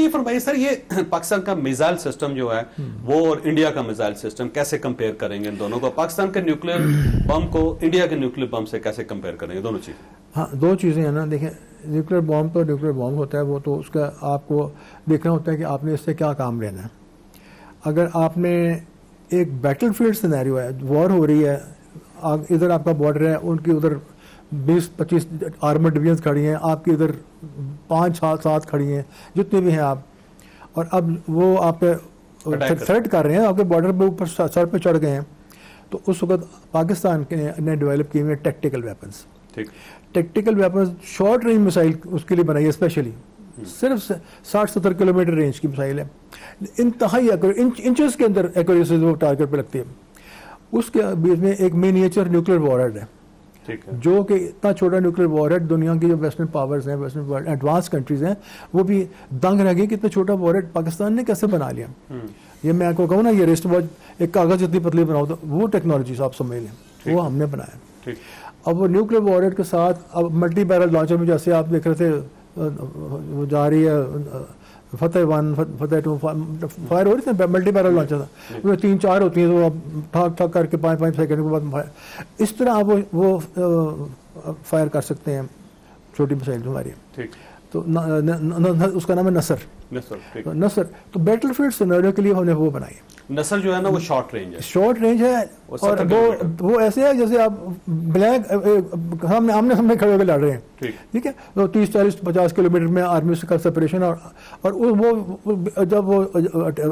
ये फरमाइए सर, ये पाकिस्तान का मिसाइल सिस्टम जो है वो और इंडिया का मिसाइल सिस्टम कैसे कंपेयर करेंगे इन दोनों को? पाकिस्तान के न्यूक्लियर बम को इंडिया के न्यूक्लियर बम से कैसे कंपेयर करेंगे दोनों चीजें? हाँ, दो चीज़ें हैं ना। देखें, न्यूक्लियर बॉम्ब तो न्यूक्लियर बॉम्ब होता है, वो तो उसका आपको देखना होता है कि आपने इससे क्या काम लेना है। अगर आपने एक बैटलफील्ड सिनेरियो है, वॉर हो रही है, इधर आपका बॉर्डर है, उनकी उधर 20-25 आर्मर डिवीजन खड़ी हैं, आपकी इधर 5-7 खड़ी हैं, जितने भी हैं आप, और अब वो आप थ्रेट कर रहे हैं, आपके बॉर्डर पे ऊपर सर पे चढ़ गए हैं, तो उस वक्त पाकिस्तान ने डेवलप किए हुए tactical weapons. Tactical weapons, short range missile उसके लिए बनाई है स्पेशली, सिर्फ 60-70 किलोमीटर रेंज की मिसाइल है, इंतहाई इंचेस के अंदर एक्यूरेसी वो टारगेट पे लगती है। उसके बीच में एक मिनिएचर न्यूक्लियर वॉरहेड है, जो कि इतना छोटा न्यूक्लियर वॉरहेड, दुनिया की जो वेस्टर्न पावर्स हैं, वेस्टर्न एडवांस कंट्रीज हैं, वो भी दंग रह गई कि इतना छोटा वॉरहेड पाकिस्तान ने कैसे बना लिया। ये मैं आपको कहूँ ना, ये रिस्ट वॉच एक कागज जितनी पतली बनाओ, तो वो टेक्नोलॉजी आप समझ लें, वो हमने बनाया। अब वो न्यूक्लियर वॉरहेड के साथ अब मल्टी बैरल लॉन्चर में, जैसे आप देख रहे थे वो जा रही है फतेह 1, फतेह 2 फायर हो रही थी, मल्टी बैरल लॉन्चर था, उसमें 3-4 होती हैं, तो आप ठक ठक करके 5-5 सेकंड के बाद फायर, इस तरह आप वो फायर कर सकते हैं छोटी मिसाइल हमारी। तो उसका नाम है नसर। नसर तो बैटलफील्ड सिनेरियो के लिए हमने वो बनाई है। नसर जो है ना वो शॉर्ट रेंज है, शॉर्ट रेंज है, और वो ऐसे है जैसे आप ब्लैक आमने सामने खड़े होकर लड़ रहे हैं, ठीक है, तो 30-40-50 किलोमीटर में आर्मी से का सेपरेशन, और वो जब वो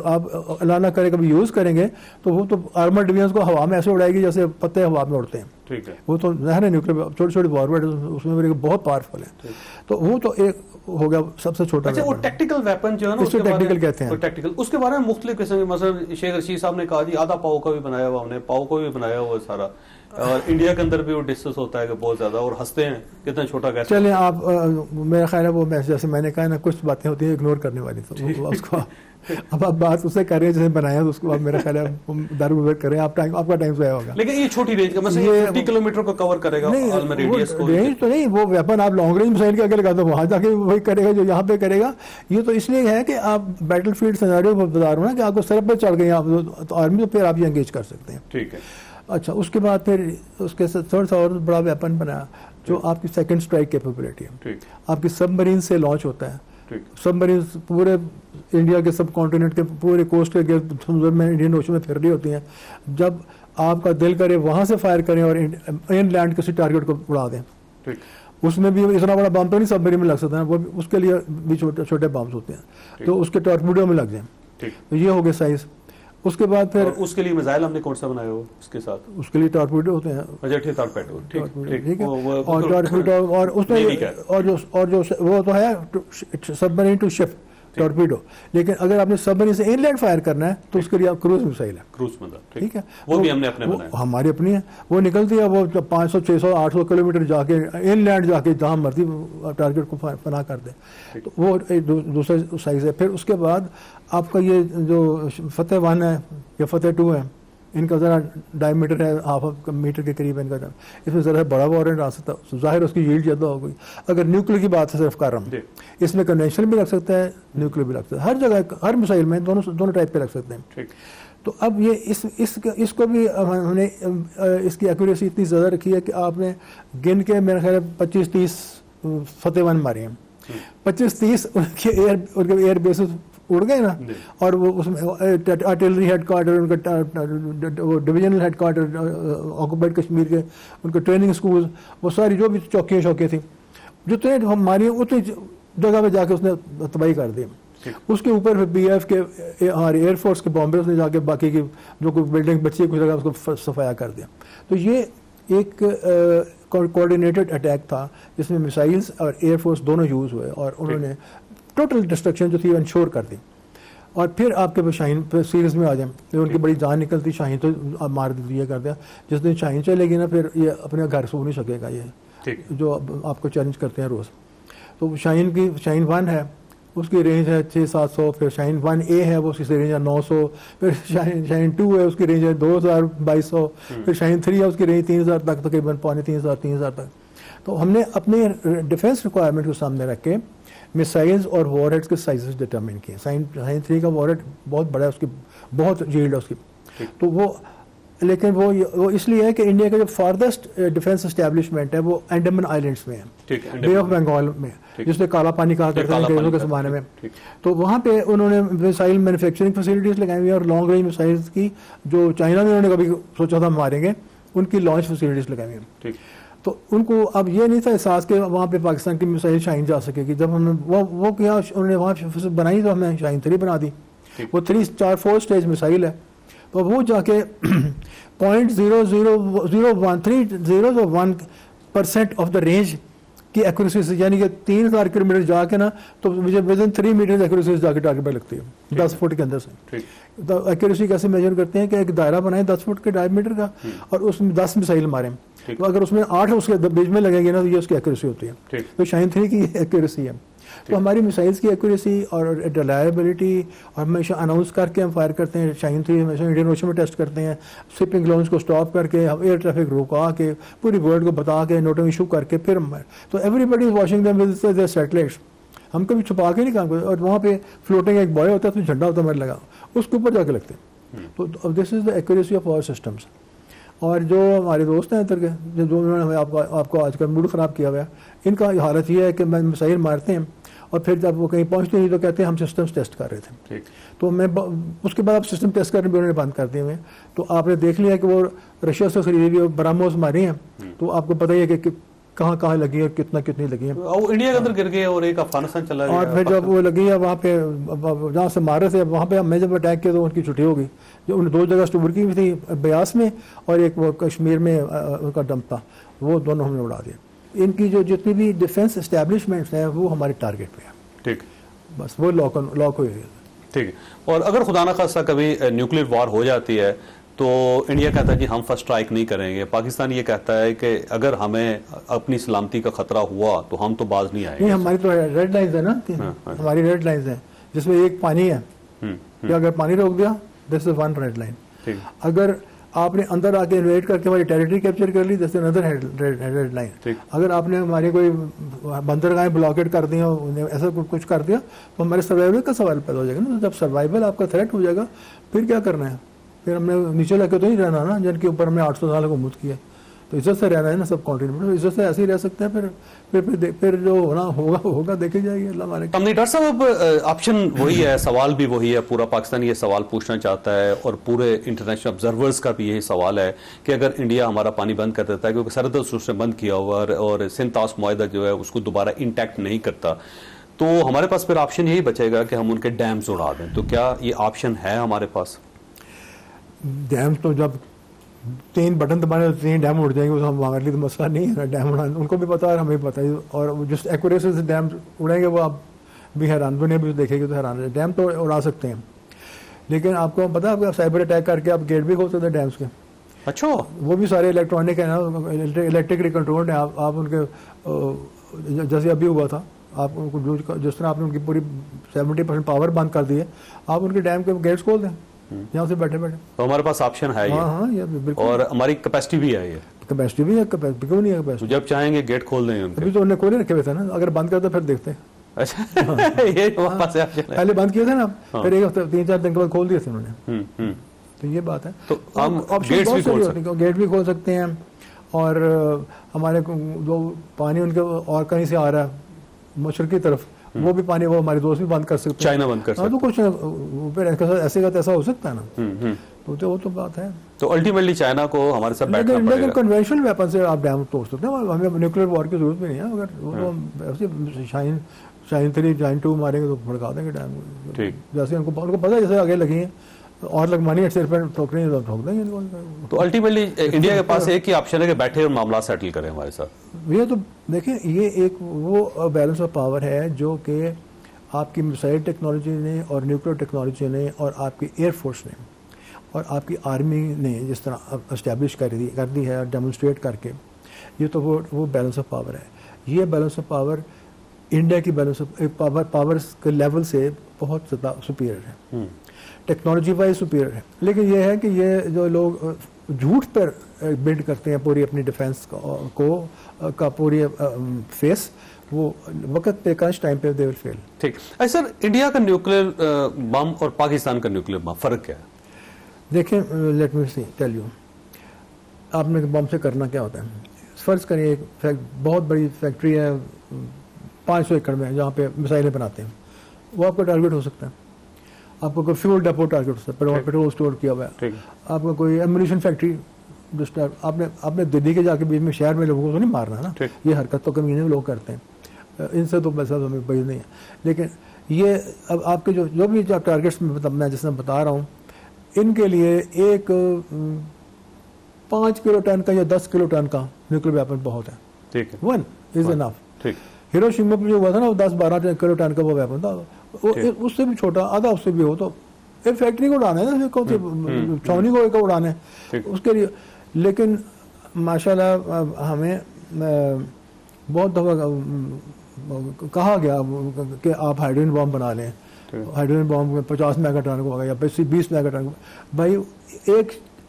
आप अलाना करे कभी यूज करेंगे तो वो तो आर्मर डिवीजन को हवा में ऐसे उड़ाएगी जैसे पत्ते हवा में उड़ते हैं। ठीक है, वो तो जहर है, न्यूक्लियर छोटे छोटे फॉरवर्ड उसमें मेरे बहुत पावरफुल है, तो वो तो एक हो गया सबसे छोटा। अच्छा, वो टैक्टिकल वेपन जो है ना, उसको टैक्टिकल कहते हैं। टैक्टिकल, उसके बारे में मुख्तलिफ किस्म के, मसलन शेख रशीद साहब ने कहा जी आधा पाओ का भी बनाया हुआ हमने, पाओ को भी बनाया हुआ सारा, और इंडिया के अंदर भी वो डिस्कस होता है कि बहुत ज्यादा, और हंसते हैं कितना छोटा कैसे। चलिए आप मेरा ख्याल है वो जैसे मैंने कहा ना, कुछ बातें होती हैं इग्नोर करने वाली, तो उसको अब आप बात उससे कर रहे हैं जैसे बनाया, तो उसको आप मेरा ख्याल है दारुगुजर करें, आपका टाइम से आया होगा। लेकिन ये छोटी रेंज का, मतलब ये 50 किलोमीटर को कवर करेगा रेडियस को। रेंज तो नहीं, वो वेपन आप लॉन्ग रेंज मिसाइल के आगे लगा दो, वहां जाके वही करेगा जो यहाँ पे करेगा। ये तो इसलिए है कि आप बैटलफील्ड सिनेरियो बता रहे हो ना, कि आपको सर पर चढ़ गए आप तो आर्मी, तो फिर आप ये एंगेज कर सकते हैं। ठीक है। अच्छा, उसके बाद फिर उसके थर्ड सा और बड़ा वेपन बनाया जो आपकी सेकंड स्ट्राइक कैपेबिलिटी है, आपकी सबमरीन से लॉन्च होता है। सबमरीन पूरे इंडिया के सब कॉन्टिनेंट के पूरे कोस्ट के समुद्र में, इंडियन ओशन में फिर रही होती हैं। जब आपका दिल करे वहां से फायर करें और इनलैंड किसी टारगेट को उड़ा दें, उसमें भी इतना बड़ा बम तो नहीं सबमरीन में लग सकता है, वो उसके लिए भी छोटे छोटे बम्स होते हैं, तो उसके टॉर्पेडो में लग जाए। तो ये हो गया साइज। उसके बाद फिर उसके लिए मिसाइल हमने कौन सा बनाया हो उसके साथ? उसके लिए टॉर्पेडो होते हैं। अच्छा, टॉर्पेडो, ठीक है। और टॉर्पेडो, और उसमें और जो वो तो है सबमरीन टू शिप टॉर्पेडो, लेकिन अगर आपने सबमरीन से इनलैंड फायर करना है तो उसके लिए आप क्रूज मिसाइल है, क्रूज मतलब, ठीक है, वो भी हमने अपने बनाया, हमारी अपनी है। वो निकलती है, वो 500, 600, 800 किलोमीटर जाके इनलैंड जाके जहां मर्जी टारगेट को फना कर दे, तो वो दूसरा साइज है। फिर उसके बाद आपका ये जो फतेह 1 है या फतेह 2 है, इनका ज़रा डायमीटर है 0.5 मीटर के करीब इनका, इसमें ज़रा बड़ा वॉरेंट आ सकता है, जाहिर उसकी यील्ड ज़्यादा हो गई। अगर न्यूक्लियर की बात सिर्फ कर रहा हूँ, इसमें कन्वेंशनल भी रख सकता है, न्यूक्लियर भी रख सकता है, हर जगह हर मिसाइल में दोनों टाइप पे रख सकते हैं। तो अब ये इसको भी हमने इसकी एक्यूरेसी इतनी ज़्यादा रखी है कि आपने गिन के मेरा ख्याल 25-30 फतेह 1 मारे हैं, 25-30 उनके एयर बेसिस उड़ गए ना, और वो उसमें आर्टिलरी हेडक्वार्टर, उनका वो डिविजनल हेडक्वार्टर ऑक्युपाइड कश्मीर के, उनके ट्रेनिंग स्कूल, वो सारी जो भी चौकियाँ थी, जितने हम मारी उतनी जगह पे जाके उसने तबाही कर दी। उसके ऊपर फिर BF के हमारे एयरफोर्स के बॉम्बे उसने जाके बाकी की जो कोई बिल्डिंग बची कुछ जगह उसको सफाया कर दिया। तो ये एक कोऑर्डिनेटेड अटैक था जिसमें मिसाइल्स और एयरफोर्स दोनों यूज़ हुए, और उन्होंने टोटल डिस्ट्रक्शन जो थी इंश्योर कर दी। और फिर आपके शाहीन पे सीरीज में आ जाए, तो उनकी बड़ी जान निकलती, शाहीन तो मार दिया कर दिया। जिस दिन शाहीन चलेगी ना, फिर ये अपने घर सो नहीं सकेगा, ये जो आपको चैलेंज करते हैं रोज़। तो शाहीन 1 है, उसकी रेंज है 600-700, फिर शाहीन 1A है, वो उसकी रेंज है 900, फिर शाहीन 2 है, उसकी रेंज है 2000-2200, फिर शाहीन 3 है, उसकी रेंज 3000 तक, तकरीबन 3500-3000 तक। तो हमने अपने डिफेंस रिक्वायरमेंट को सामने रख के मिसाइल्स और वॉरहेड्स के साइजेस डिटरमिन किए। शाहीन 3 का वॉरहेड बहुत बड़ा है, उसकी बहुत यील्ड है उसकी, तो वो, लेकिन वो इसलिए है कि इंडिया का जो फार्देस्ट डिफेंस एस्टेब्लिशमेंट है वो अंडमान आइलैंड्स में है, बे ऑफ बंगाल में, जिससे काला पानी कहा करते हैं अंग्रेजों के ज़माने में। तो वहाँ पे उन्होंने मिसाइल मैन्युफैक्चरिंग फैसिलिटीज़ लगाई हुई है, और लॉन्ग रेंज मिसाइल्स की जो चाइना में उन्होंने कभी सोचा था मारेंगे, उनकी लॉन्च फैसिलिटीज़ लगाई हुई है। तो उनको अब ये नहीं था एहसास कि वहाँ पे पाकिस्तान की मिसाइल शाहीन जा सकेगी। जब हमने वो किया, उन्होंने वहाँ बनाई तो हमने शाहीन 3 बना दी। वो 4 स्टेज मिसाइल है, तो वो जाके 0.0001301% ऑफ द रेंज की एक्यूरेसी से, यानी कि 3000 किलोमीटर जाके ना, तो मुझे विदिन 3 मीटर एक्यूरेसी से जाके टारगेट पर लगती है 10 फुट के अंदर से। तो एक्यूरेसी कैसे मेजर करते हैं कि एक दायरा बनाए 10 फुट के डायमीटर का, और उसमें 10 मिसाइल मारे, तो अगर उसमें 8 उसके बीच में लगेंगे ना, तो ये उसकी एक्यूरेसी होती है। तो शाहीन 3 की एक्यूरेसी है। तो हमारी मिसाइल्स की एक्यूरेसी और रिलायबिलिटी, और हमेशा अनाउंस करके हम फायर करते हैं। शाहीन 3 हमेशा इंडियन ओशन में टेस्ट करते हैं, शिपिंग ग्राउंड्स को स्टॉप करके, एयर ट्रैफिक रुका के, पूरी वर्ल्ड को बता के, नोटिस इशू करके, फिर तो everybody is watching them with their satellites. हम कभी छुपा के नहीं काम करते, और वहाँ पे फ्लोटिंग एक बॉय होता है, तो झंडा होता है मेरे लगा, उसके ऊपर जाके लगते हैं। तो this is the accuracy of our systems. और जो हमारे दोस्त हैं इधर के, जो उन्होंने आपको आजकल मूड ख़राब किया हुआ है, इनका हालत ये है कि मिसाइल मारते हैं, और फिर जब वो कहीं पहुंचते नहीं तो कहते हैं हम सिस्टम्स टेस्ट कर रहे थे। तो मैं उसके बाद आप सिस्टम टेस्ट करने भी उन्होंने बंद कर दिए हुए। तो आपने देख लिया कि वो रशिया से खरीदी हुई ब्रह्मोस मारे हैं, तो आपको पता ही है कि कहाँ लगी है, कितनी लगी है। वो इंडिया के अंदर गिर गए और एक अफगानिस्तान चला गया। और फिर जब वो लगी है वहाँ पे, जहाँ से मार रहे थे, वहाँ पे मैं जब अटैक किया तो उनकी छुट्टी हो गई। जो उन 2 जगह स्टोर की भी थी, ब्यास में, और एक वो कश्मीर में उनका डंप था, वो दोनों हमने उड़ा दिए। इनकी जो जितनी भी डिफेंस एस्टेब्लिशमेंट्स हैं वो हमारे टारगेट पे है। ठीक, बस वो लॉक हुई है। ठीक है। और अगर खुदा ना खास्ता कभी न्यूक्लियर वॉर हो जाती है, तो इंडिया कहता है कि हम फर्स्ट स्ट्राइक नहीं करेंगे, पाकिस्तान ये कहता है कि अगर हमें अपनी सलामती का खतरा हुआ तो हम तो बाज नहीं आएंगे। नहीं, हमारी तो रेड लाइन्स है ना, हमारी रेड लाइन्स है, जिसमें एक पानी है कि अगर पानी रोक दिया, this is one red line. अगर आपने अंदर आके इन्वेट करके हमारी टेरिटरी कैप्चर कर ली, this is another red line. अगर आपने हमारी कोई बंदरगाहें ब्लॉकेट कर दी, ऐसा कुछ कर दिया, तो हमारे सर्वाइवल का सवाल पैदा हो जाएगा ना। जब सर्वाइवल आपका थ्रेट हो जाएगा, फिर क्या करना है? फिर हमने नीचे लगे तो नहीं रहना ना, जिनके ऊपर हमने 800 साल हुकूमत की है, तो इज्जत से रहना है ना सब कॉन्टिनेंट में। इज्जत से ऐसे ही रह सकते हैं, फिर जो होना होगा देखी जाएगी, अल्लाह माने। हमने डॉक्टर साहब, ऑप्शन वही है, सवाल भी वही है, पूरा पाकिस्तान ये सवाल पूछना चाहता है, और पूरे इंटरनेशनल ऑब्जर्वर्स का भी यही सवाल है कि अगर इंडिया हमारा पानी बंद कर देता है, क्योंकि सरहद उसने बंद किया हुआ और सिंतास मुआहदा जो है उसको दोबारा इंटैक्ट नहीं करता, तो हमारे पास फिर ऑप्शन यही बचेगा कि हम उनके डैम्स उड़ा दें। तो क्या ये ऑप्शन है हमारे पास? डैम्स तो जब 3 बटन दबाने तो 3 डैम उड़ जाएंगे, तो हमारे लिए तो मसला नहीं है डैम उड़ाना, उनको भी पता है, हमें भी पता है। और जिस एक्यूरेसी से डैम उड़ेंगे वो आप भी हैरान, दुनिया भी देखेगी तो हैरान है। डैम तो उड़ा सकते हैं, लेकिन आपको पता है, आप साइबर अटैक करके आप गेट भी खोल सकते हैं डैम्स के। अच्छा, वो भी सारे इलेक्ट्रॉनिक है ना, इलेक्ट्रिकली कंट्रोल्ड है। आप उनके, जैसे अभी हुआ था, आप उनको जिस तरह आपने उनकी पूरी 70% पावर बंद कर दी है, आप उनके डैम के गेट्स खोल दें यहाँ से बैठे। तो हमारे पास ऑप्शन है। हाँ, ये बिल्कुल। और हमारी कैपेसिटी भी है, ये कैपेसिटी भी है, क्यों नहीं है कैपेसिटी? जब चाहेंगे गेट खोल देंगे। अभी तो उन्हें खोले रखे हुए थे ना, अगर बंद करते फिर देखते हैं। अच्छा, ये हमारे पास पहले बंद किए थे ना, फिर 3-4 दिन के बाद खोल दिए थे उन्होंने। तो ये बात है। तो हम गेट भी खोल सकते हैं, और हमारे जो पानी उनके और कहीं से आ रहा है मशरक की तरफ, वो भी पानी वो हमारे दोस्त भी बंद कर सकते हैं, चाइना बंद कर सकते हैं। तो कुछ फिर ऐसे का ऐसा हो सकता है ना। तो वो तो बात है। तो अल्टीमेटली चाइना को हमारे साथ बैठना पड़ेगा। कन्वेंशनल वेपन से आप डैम तोड़ सकते हैं, हमें न्यूक्लियर वॉर की जरूरत भी नहीं है। अगर वो शाहीन 3 शाहीन 2 मारेंगे तो भड़का देंगे डैम। जैसे उनको पता है, जैसे आगे लगी है और लगवानी है, सिर पर ठोक रही है तो ठोक देंगे। तो अल्टीमेटली इंडिया के पास एक ही ऑप्शन है कि बैठे और मामला सेटल करें हमारे साथ। ये तो देखिए, ये एक वो बैलेंस ऑफ पावर है जो कि आपकी मिसाइल टेक्नोलॉजी ने और न्यूक्लियर टेक्नोलॉजी ने और आपकी एयरफोर्स ने और आपकी आर्मी ने जिस तरह इस्टेब्लिश कर दी है डेमोन्स्ट्रेट करके, ये तो वो बैलेंस ऑफ पावर है। ये बैलेंस ऑफ पावर इंडिया की बैलेंस ऑफ पावर के लेवल से बहुत ज़्यादा सुपीरियर है, टेक्नोलॉजी वाइज सुपीरियर है। लेकिन ये है कि ये जो लोग झूठ पर बिल्ड करते हैं पूरी अपनी डिफेंस को का पूरी फेस, वो वक्त पे काश टाइम पे दे विल फेल। ठीक। सर, इंडिया का न्यूक्लियर बम और पाकिस्तान का न्यूक्लियर बम फर्क क्या है? देखें, let me see tell you, आपने बम से करना क्या होता है। फर्ज करिए एक बहुत बड़ी फैक्ट्री है 500 एकड़ में जहाँ पे मिसाइलें बनाते हैं, वो आपका टारगेट हो सकता है। आपका कोई फ्यूल डेपो टारगेट हो सकता है, पेट्रोल स्टोर किया हुआ है। आपका कोई एम्यूनिशन फैक्ट्री, आपने दिल्ली के जाके बीच में शहर में लोगों को तो नहीं मारना ना, ये हरकत तो कमीने लोग करते हैं, इनसे तो वैसा तो हमें बड़ी नहीं है। लेकिन ये अब आपके जो भी टारगेट्स मैं जिसमें बता रहा हूँ, इनके लिए एक 5 किलो टन का या 10 किलो टन का न्यूक्लियर वेपन बहुत है। ठीक है, वन इज इनफ। ठीक। हिरोशिमा पे जो हुआ था ना, वो 10-12 किलो टन का वो वेपन था, उससे भी छोटा, आधा उससे भी हो, तो एक फैक्ट्री को उड़ाना है ना, कौन सी छावनी को उड़ाना है उसके लिए। लेकिन माशाल्लाह हमें बहुत दफ़ा कहा गया कि आप हाइड्रोजन बॉम्ब बना लें, हाइड्रोजन बॉम्ब में 50 मेगाटन को होगा या 20 मेगाटन। भाई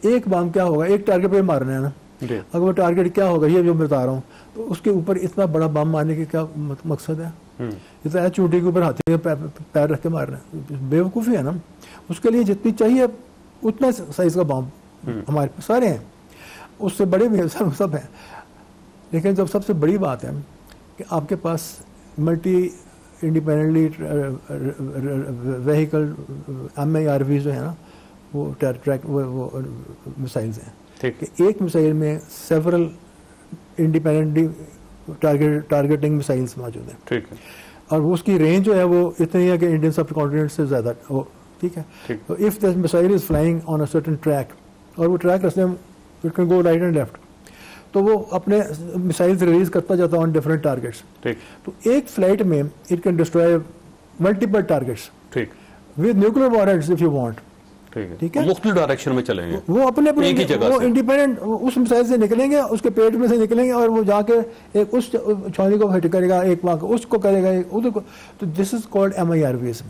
एक बॉम्ब क्या होगा, एक टारगेट पे मारना है ना, अगर वो टारगेट क्या होगा ये जो बता रहा हूँ, तो उसके ऊपर इतना बड़ा बम मारने के क्या मकसद है? ये तो चूटी के ऊपर हाथी पैर रख के मारना है, बेवकूफ़ी है ना। उसके लिए जितनी चाहिए उतना साइज का बम हमारे पास सारे हैं, उससे बड़े भी सब हैं। लेकिन जब सबसे बड़ी बात है कि आपके पास मल्टी इंडिपेंडेंटली व्हीकल MIRV जो है ना, वो ट्रैक वो मिसाइल्स हैं कि एक मिसाइल में सेवरल इंडिपेंडेंटली टारगेटिंग मिसाइल्स मौजूद हैं। ठीक है। और वो उसकी रेंज जो है वो इतनी है कि इंडियन सब कॉन्टिनेंट से ज़्यादा हो। ठीक है। तो if this missile is flying on a certain track, और वो ट्रैक रास्ते में it can go right and left, तो वो अपने मिसाइल्स रिलीज करता जाता है ऑन डिफरेंट टारगेट्स। ठीक। तो एक फ्लाइट में it can destroy multiple targets. ठीक। With nuclear warheads if you want. ठीक है। मुख्तलिफ डायरेक्शन में चलेंगे, वो अपने वो इंडिपेंडेंट उस मिसाइल से निकलेंगे, उसके पेट में से निकलेंगे, और वो जाके एक उस छावनी को हिट करेगा, एक वहाँ उसको करेगा, एक उधर को। तो दिस इज कॉल्ड MIRVs।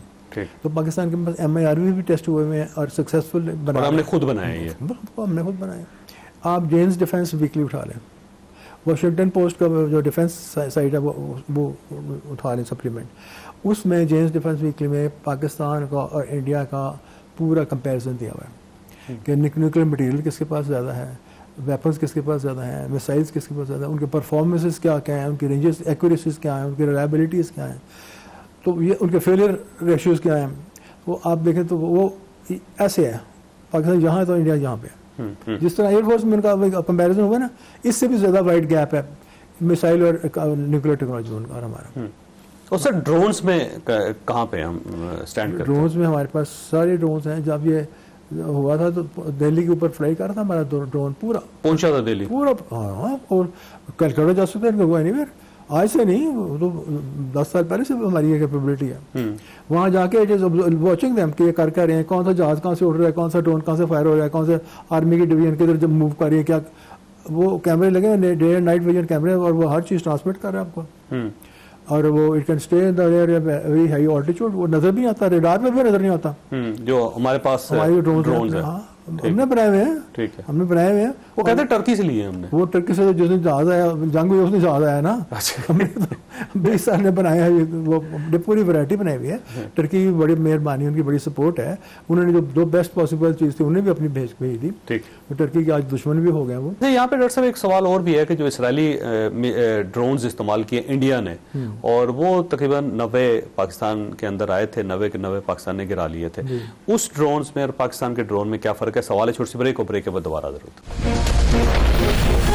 तो पाकिस्तान के पास MIRV भी टेस्ट हुए हैं और सक्सेसफुल बनाए, हमने खुद बनाए ये, हमने खुद बनाए। आप जेन्स डिफेंस वीकली उठा लें, वाशिंगटन पोस्ट का जो डिफेंस साइट है वो उठा लें सप्लीमेंट, उसमें जेन्स डिफेंस वीकली में पाकिस्तान का और इंडिया का पूरा कंपैरिजन दिया हुआ है कि न्यूक्लियर मटेरियल किसके पास ज़्यादा है, वेपन्स किसके पास ज़्यादा हैं, मिसाइल्स किसके पास ज़्यादा है, उनके परफॉर्मेंसेस क्या क्या हैं, उनकी रेंजेस एक्यूरेसीज क्या हैं, उनकी रिलायबिलिटीज़ क्या हैं, तो ये उनके फेलियर रेशियोज़ क्या हैं। वो आप देखें तो वो ऐसे है, पाकिस्तान यहाँ है तो इंडिया यहाँ पे है। जिस तरह एयरफोर्स में उनका कंपेरिजन हुआ ना, इससे भी ज़्यादा वाइड गैप है मिसाइल और न्यूक्लियर टेक्नोलॉजी उनका और हमारा। और सर ड्रोन्स में कहाँ पे हम स्टैंड करते हैं? ड्रोन्स में हमारे पास सारे ड्रोन्स हैं। जब ये हुआ था तो दिल्ली के ऊपर फ्लाई कर रहा था हमारा ड्रोन, पूरा पहुंचा था दिल्ली पूरा। हाँ, और कलकत्ता जा सकते हैं, हुआ नहीं, आज से नहीं, तो 10 साल पहले से हमारी ये कैपेबिलिटी है। वहाँ जाके इट इज वॉचिंग देम कि ये कर रहे हैं, कौन सा जहाज कहाँ से उड़ रहा है, कौन सा ड्रोन कहाँ से फायर हो रहा है, कौन से आर्मी की डिवीजन किधर जब मूव कर रही है, क्या वो कैमरे लगे हैं, डे एंड नाइट विजन कैमरे, और वो हर चीज़ ट्रांसमिट कर रहा है आपको। और वो it can stay in the air very high altitude, वो नजर नहीं आता, रेडार पे भी नजर नहीं आता। जो हमारे पास हमारे ड्रोन है, हमने बनाए हुए हैं। ठीक है, हमने बनाए हुए हैं। वो कहते हैं टर्की से लिए हमने, वो टर्की से जिस दिन जहाज आया, जंग हुई उसने जहाज आया ना। हमने तो 20 साल में बनाया है, वो पूरी वैरायटी बनाई हुई है। टर्की की बड़ी मेहरबानी, उनकी बड़ी सपोर्ट है, उन्होंने जो बेस्ट पॉसिबल चीज़ थी उन्हें भी अपनी भेज दी। ठीक, तो टर्की के आज दुश्मन भी हो गए वो। यहाँ पे डॉक्टर साहब एक सवाल और भी है कि जो इसराइली ड्रोन्स इस्तेमाल किए इंडिया ने, और वो तकरीबन 90 पाकिस्तान के अंदर आए थे, 90 के 90 पाकिस्तान ने गिरा लिए थे। उस ड्रोन्स में और पाकिस्तान के ड्रोन में क्या फर्क है? सवाल है, छोटी सी ब्रेक, और ब्रेक के बाद दोबारा जरूर।